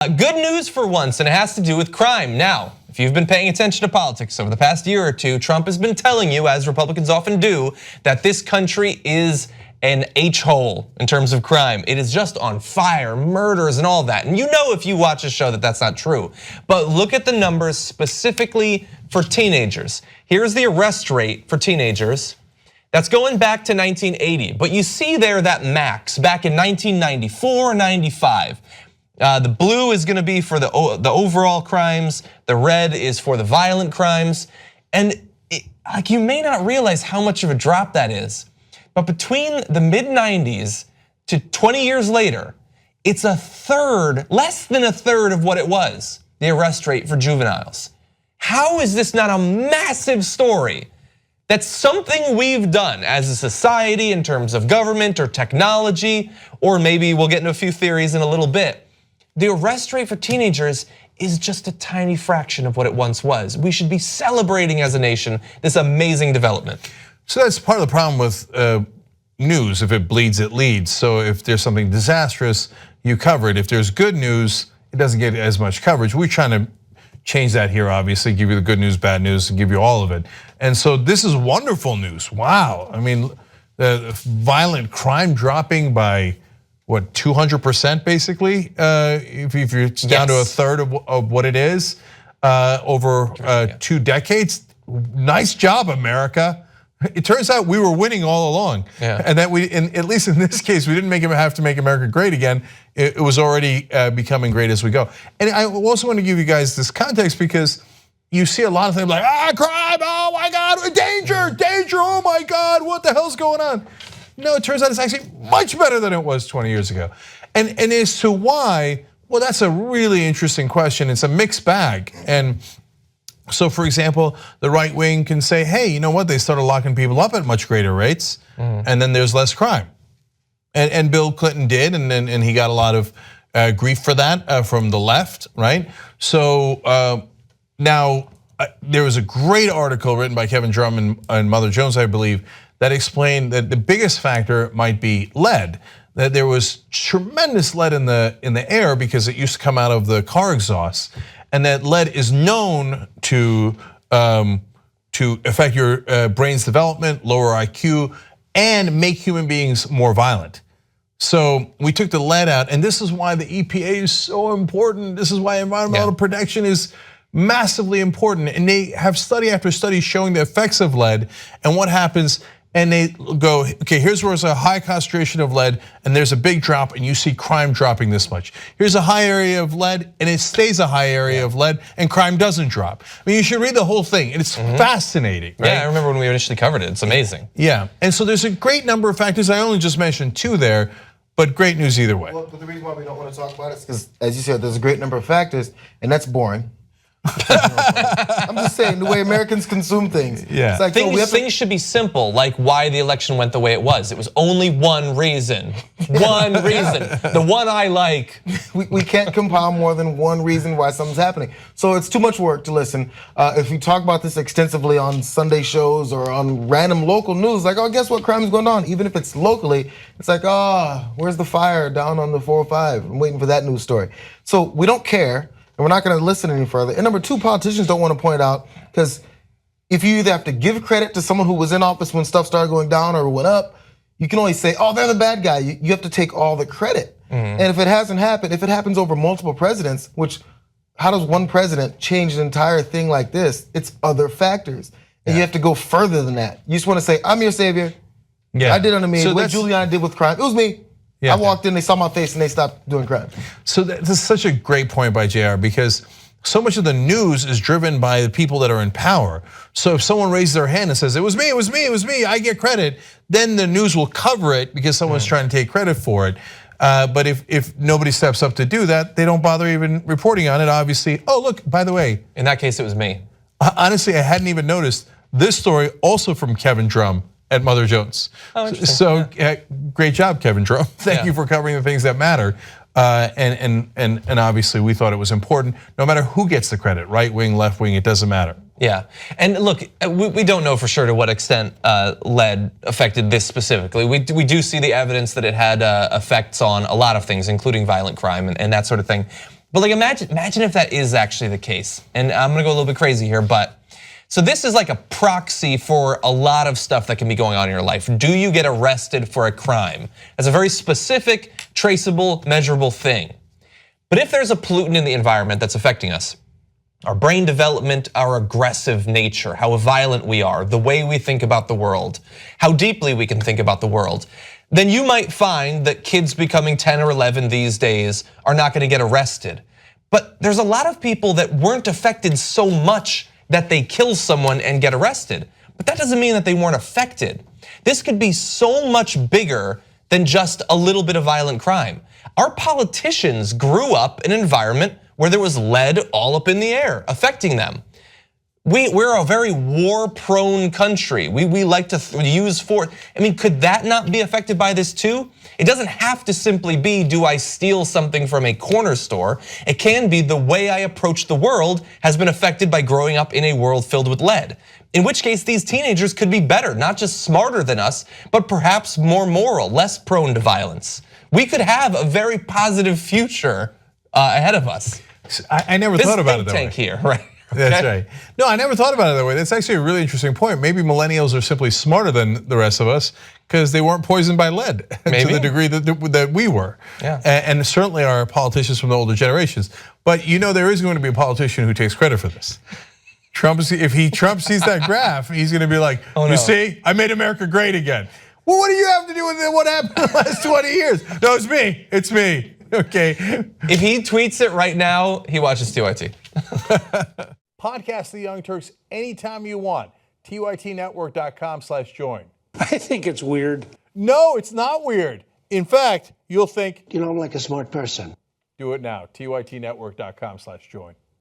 Good news for once, and it has to do with crime. Now, if you've been paying attention to politics over the past year or two, Trump has been telling you, as Republicans often do, that this country is an H-hole in terms of crime. It is just on fire, murders and all that. And you know if you watch a show that that's not true. But look at the numbers specifically for teenagers. Here's the arrest rate for teenagers. That's going back to 1980. But you see there that max back in 1994, 95. The blue is gonna be for the overall crimes. The red is for the violent crimes. And like you may not realize how much of a drop that is. But between the mid 90s to 20 years later, it's a third, less than a third of what it was, the arrest rate for juveniles. How is this not a massive story? That's something we've done as a society in terms of government or technology, or maybe we'll get into a few theories in a little bit. The arrest rate for teenagers is just a tiny fraction of what it once was. We should be celebrating as a nation this amazing development. So that's part of the problem with news. If it bleeds, it leads. So if there's something disastrous, you cover it. If there's good news, it doesn't get as much coverage. We're trying to change that here, obviously, give you the good news, bad news, and give you all of it. And so this is wonderful news. Wow. I mean, the violent crime dropping by what, 200% basically, if you're down to a third of what it is over 2 decades. Nice job, America. It turns out we were winning all along, and that at least in this case, we didn't have to make America great again. It was already becoming great as we go. And I also want to give you guys this context because you see a lot of things like crime, oh my God, danger, oh my God, what the hell's going on? No, it turns out it's actually much better than it was 20 years ago. And as to why, well, that's a really interesting question. It's a mixed bag. And so for example, the right wing can say, hey, you know what? They started locking people up at much greater rates and then there's less crime. And Bill Clinton did, and he got a lot of grief for that from the left, right? So now there was a great article written by Kevin Drum and Mother Jones, I believe, that explained that the biggest factor might be lead. That there was tremendous lead in the air because it used to come out of the car exhaust, and that lead is known to affect your brain's development, lower IQ, and make human beings more violent. So we took the lead out, and this is why the EPA is so important. This is why environmental protection is massively important, and they have study after study showing the effects of lead and what happens. And they go, okay, here's where there's a high concentration of lead and there's a big drop and you see crime dropping this much. Here's a high area of lead and it stays a high area of lead and crime doesn't drop. I mean, you should read the whole thing and it's fascinating, right? Yeah, I remember when we initially covered it, it's amazing. Yeah, and so there's a great number of factors. I only just mentioned 2 there, but great news either way. Well, but the reason why we don't want to talk about it is because, as you said, there's a great number of factors and that's boring. I'm just saying the way Americans consume things. Yeah. It's like, things should be simple, like why the election went the way it was. It was only one reason. One reason. The one I like. We can't compile more than one reason why something's happening. So it's too much work to listen. If we talk about this extensively on Sunday shows or on random local news, like, oh, guess what crime is going on? Even if it's locally, it's like, where's the fire down on the 405? I'm waiting for that news story. So we don't care. And we're not gonna listen any further. And number 2, politicians don't wanna point out, because if you either have to give credit to someone who was in office when stuff started going down or went up, you can only say, oh, they're the bad guy. You have to take all the credit. And if it hasn't happened, if it happens over multiple presidents, which, how does one president change an entire thing like this? It's other factors. And you have to go further than that. You just wanna say, I'm your savior. I did unto me, what Giuliani did with crime, it was me. I walked in, they saw my face and they stopped doing crime. So this is such a great point by JR because so much of the news is driven by the people that are in power. So if someone raises their hand and says, it was me, I get credit, then the news will cover it because someone's trying to take credit for it. But if nobody steps up to do that, they don't bother even reporting on it, obviously. Oh, look, by the way. In that case, it was me. Honestly, I hadn't even noticed this story also from Kevin Drum at Mother Jones. So great job, Kevin Drum. Thank you for covering the things that matter. And obviously we thought it was important, no matter who gets the credit, right wing, left wing, it doesn't matter. Yeah, and look, we don't know for sure to what extent lead affected this specifically. We do see the evidence that it had effects on a lot of things, including violent crime and that sort of thing. But like imagine if that is actually the case. And I'm gonna go a little bit crazy here, but so this is like a proxy for a lot of stuff that can be going on in your life. Do you get arrested for a crime? That's a very specific, traceable, measurable thing. But if there's a pollutant in the environment that's affecting us, our brain development, our aggressive nature, how violent we are, the way we think about the world, how deeply we can think about the world, then you might find that kids becoming 10 or 11 these days are not gonna get arrested. But there's a lot of people that weren't affected so much that they kill someone and get arrested. But that doesn't mean that they weren't affected. This could be so much bigger than just a little bit of violent crime. Our politicians grew up in an environment where there was lead all up in the air, affecting them. We're a very war-prone country. We like to use force. I mean, could that not be affected by this too? It doesn't have to simply be, do I steal something from a corner store? It can be the way I approach the world has been affected by growing up in a world filled with lead. In which case, these teenagers could be better, not just smarter than us, but perhaps more moral, less prone to violence. We could have a very positive future ahead of us. I never thought about it that way. This think tank here, right? That's right. No, I never thought about it that way. That's actually a really interesting point. Maybe millennials are simply smarter than the rest of us because they weren't poisoned by lead to the degree that we were. Yeah. And certainly our politicians from the older generations. But you know, there is going to be a politician who takes credit for this. If Trump sees that graph, he's going to be like, oh, no. You see, I made America great again. Well, what do you have to do with what happened in the last 20 years? No, it's me. It's me. Okay. If he tweets it right now, he watches TYT. Podcast The Young Turks anytime you want. TYTnetwork.com/join. I think it's weird. No, it's not weird. In fact, you'll think, I'm like a smart person. do it now. TYTnetwork.com/join.